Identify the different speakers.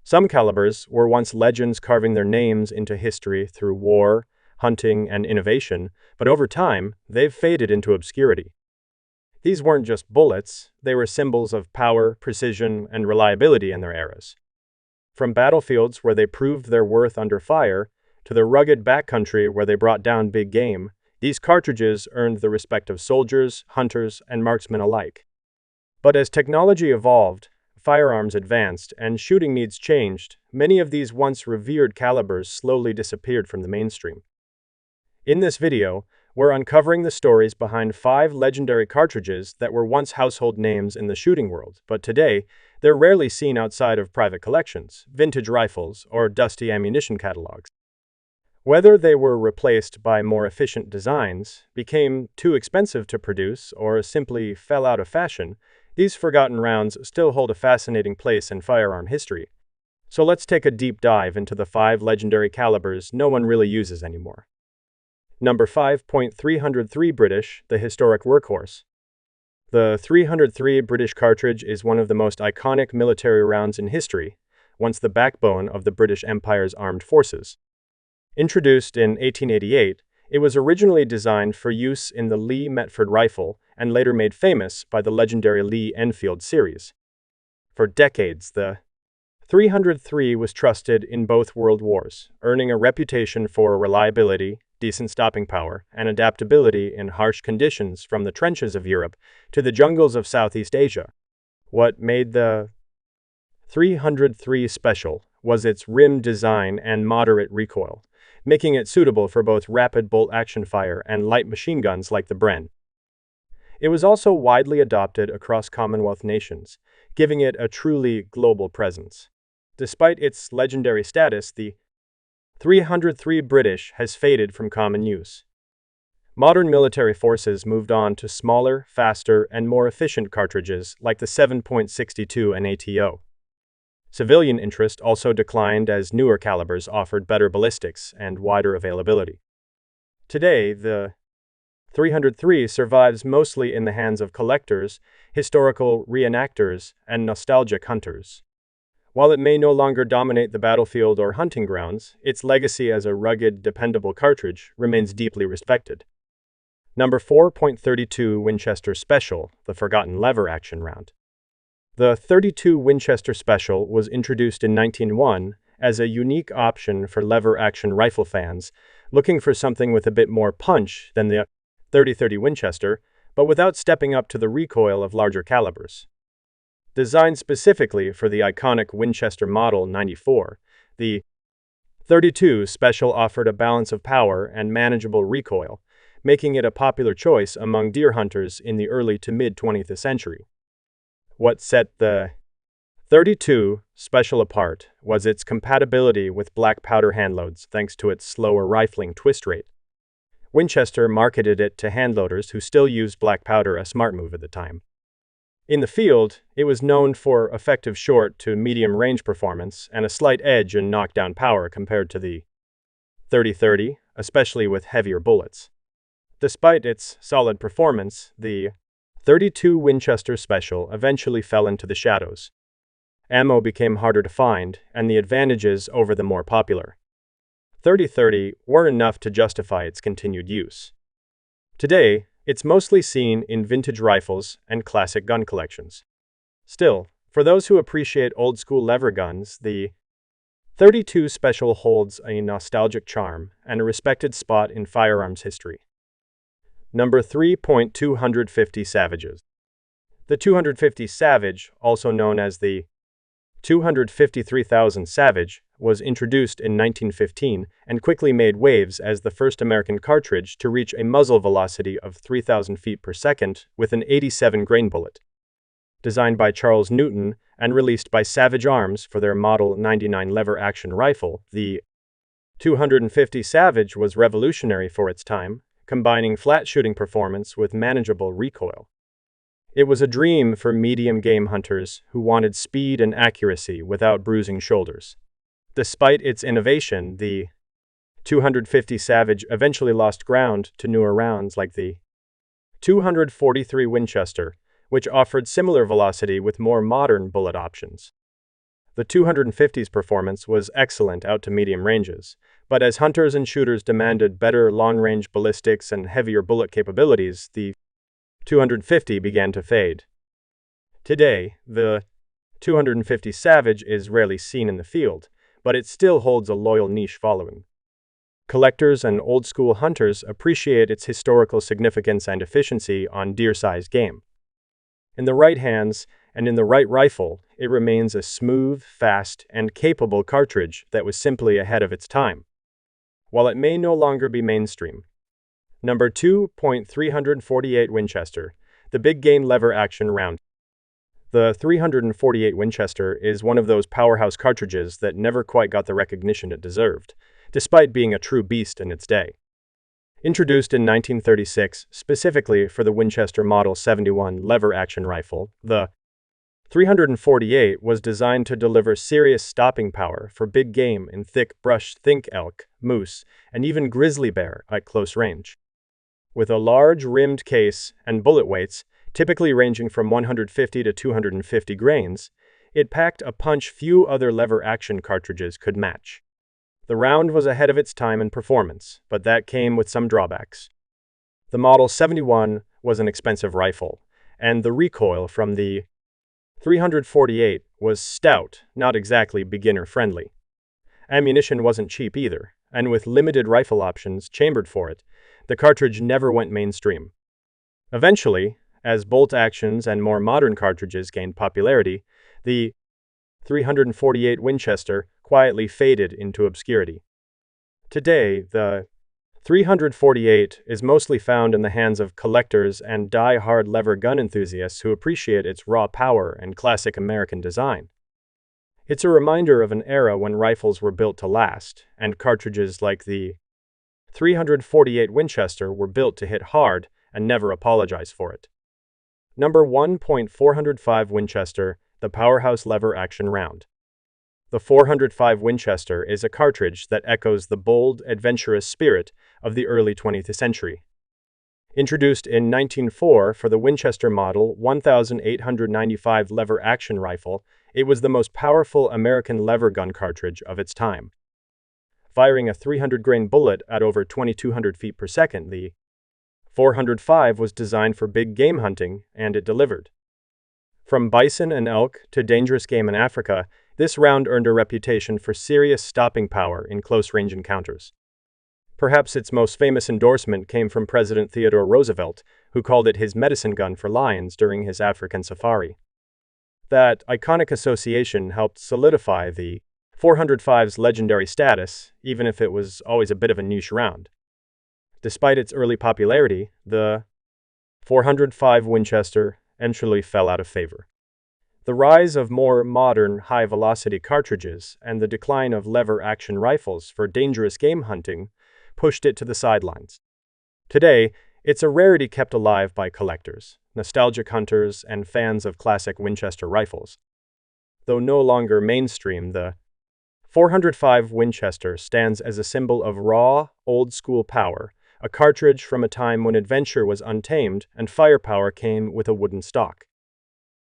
Speaker 1: Some calibers were once legends carving their names into history through war, hunting, and innovation, but over time, they've faded into obscurity. These weren't just bullets, they were symbols of power, precision, and reliability in their eras. From battlefields where they proved their worth under fire, to the rugged backcountry where they brought down big game, these cartridges earned the respect of soldiers, hunters, and marksmen alike. But as technology evolved, firearms advanced, and shooting needs changed, many of these once revered calibers slowly disappeared from the mainstream. In this video, we're uncovering the stories behind 5 legendary cartridges that were once household names in the shooting world, but today, they're rarely seen outside of private collections, vintage rifles, or dusty ammunition catalogs. Whether they were replaced by more efficient designs, became too expensive to produce, or simply fell out of fashion, these forgotten rounds still hold a fascinating place in firearm history. So let's take a deep dive into the 5 legendary calibers no one really uses anymore. Number 5.303 British, the historic workhorse. The 303 British cartridge is one of the most iconic military rounds in history, once the backbone of the British Empire's armed forces. Introduced in 1888, it was originally designed for use in the Lee Metford rifle and later made famous by the legendary Lee Enfield series. For decades, the 303 was trusted in both world wars, earning a reputation for reliability, decent stopping power, and adaptability in harsh conditions from the trenches of Europe to the jungles of Southeast Asia. What made the 303 special was its rim design and moderate recoil, making it suitable for both rapid bolt-action fire and light machine guns like the Bren. It was also widely adopted across Commonwealth nations, giving it a truly global presence. Despite its legendary status, the 303 British has faded from common use. Modern military forces moved on to smaller, faster, and more efficient cartridges like the 7.62 and ATO. Civilian interest also declined as newer calibers offered better ballistics and wider availability. Today, the 303 survives mostly in the hands of collectors, historical reenactors, and nostalgic hunters. While it may no longer dominate the battlefield or hunting grounds, its legacy as a rugged, dependable cartridge remains deeply respected. Number 4.32 Winchester Special, the forgotten lever-action round. The .32 Winchester Special was introduced in 1901 as a unique option for lever-action rifle fans looking for something with a bit more punch than the .30 Winchester, but without stepping up to the recoil of larger calibers. Designed specifically for the iconic Winchester Model 94, the .32 Special offered a balance of power and manageable recoil, making it a popular choice among deer hunters in the early to mid-20th century. What set the .32 Special apart was its compatibility with black powder handloads thanks to its slower rifling twist rate. Winchester marketed it to handloaders who still used black powder, a smart move at the time. In the field, it was known for effective short to medium range performance and a slight edge in knockdown power compared to the .30, especially with heavier bullets. Despite its solid performance, the .32 Winchester Special eventually fell into the shadows. Ammo became harder to find, and the advantages over the more popular .30 weren't enough to justify its continued use. Today, it's mostly seen in vintage rifles and classic gun collections. Still, for those who appreciate old-school lever guns, the .32 Special holds a nostalgic charm and a respected spot in firearms history. Number 3.250 Savages. The 250 Savage, also known as the 253,000 Savage, was introduced in 1915 and quickly made waves as the first American cartridge to reach a muzzle velocity of 3,000 feet per second with an 87 grain bullet. Designed by Charles Newton and released by Savage Arms for their Model 99 lever-action rifle, the 250 Savage was revolutionary for its time, combining flat shooting performance with manageable recoil. It was a dream for medium game hunters who wanted speed and accuracy without bruising shoulders. Despite its innovation, the 250 Savage eventually lost ground to newer rounds like the 243 Winchester, which offered similar velocity with more modern bullet options. The 250's performance was excellent out to medium ranges, but as hunters and shooters demanded better long-range ballistics and heavier bullet capabilities, the 250 began to fade. Today, the 250 Savage is rarely seen in the field, but it still holds a loyal niche following. Collectors and old-school hunters appreciate its historical significance and efficiency on deer-sized game. In the right hands and in the right rifle, it remains a smooth, fast, and capable cartridge that was simply ahead of its time. While it may no longer be mainstream. Number 2.348 Winchester, the big game lever action round. The 348 Winchester is one of those powerhouse cartridges that never quite got the recognition it deserved, despite being a true beast in its day. Introduced in 1936 specifically for the Winchester Model 71 lever-action rifle, the 348 was designed to deliver serious stopping power for big game in thick brush. Think elk, moose, and even grizzly bear at close range. With a large rimmed case and bullet weights, typically ranging from 150 to 250 grains, it packed a punch few other lever-action cartridges could match. The round was ahead of its time in performance, but that came with some drawbacks. The Model 71 was an expensive rifle, and the recoil from the 348 was stout, not exactly beginner-friendly. Ammunition wasn't cheap either, and with limited rifle options chambered for it, the cartridge never went mainstream. Eventually, as bolt actions and more modern cartridges gained popularity, the 348 Winchester quietly faded into obscurity. Today, the 348 is mostly found in the hands of collectors and die-hard lever gun enthusiasts who appreciate its raw power and classic American design. It's a reminder of an era when rifles were built to last, and cartridges like the 348 Winchester were built to hit hard and never apologize for it. Number 1.405 Winchester, the powerhouse lever-action round. The 405 Winchester is a cartridge that echoes the bold, adventurous spirit of the early 20th century. Introduced in 1904 for the Winchester Model 1895 lever-action rifle, it was the most powerful American lever gun cartridge of its time. Firing a 300-grain bullet at over 2,200 feet per second, the 405 was designed for big game hunting, and it delivered. From bison and elk to dangerous game in Africa, this round earned a reputation for serious stopping power in close-range encounters. Perhaps its most famous endorsement came from President Theodore Roosevelt, who called it his medicine gun for lions during his African safari. That iconic association helped solidify the 405's legendary status, even if it was always a bit of a niche round. Despite its early popularity, the 405 Winchester eventually fell out of favor. The rise of more modern, high-velocity cartridges and the decline of lever-action rifles for dangerous game hunting pushed it to the sidelines. Today, it's a rarity kept alive by collectors, nostalgic hunters, and fans of classic Winchester rifles. Though no longer mainstream, the 405 Winchester stands as a symbol of raw, old-school power, a cartridge from a time when adventure was untamed and firepower came with a wooden stock.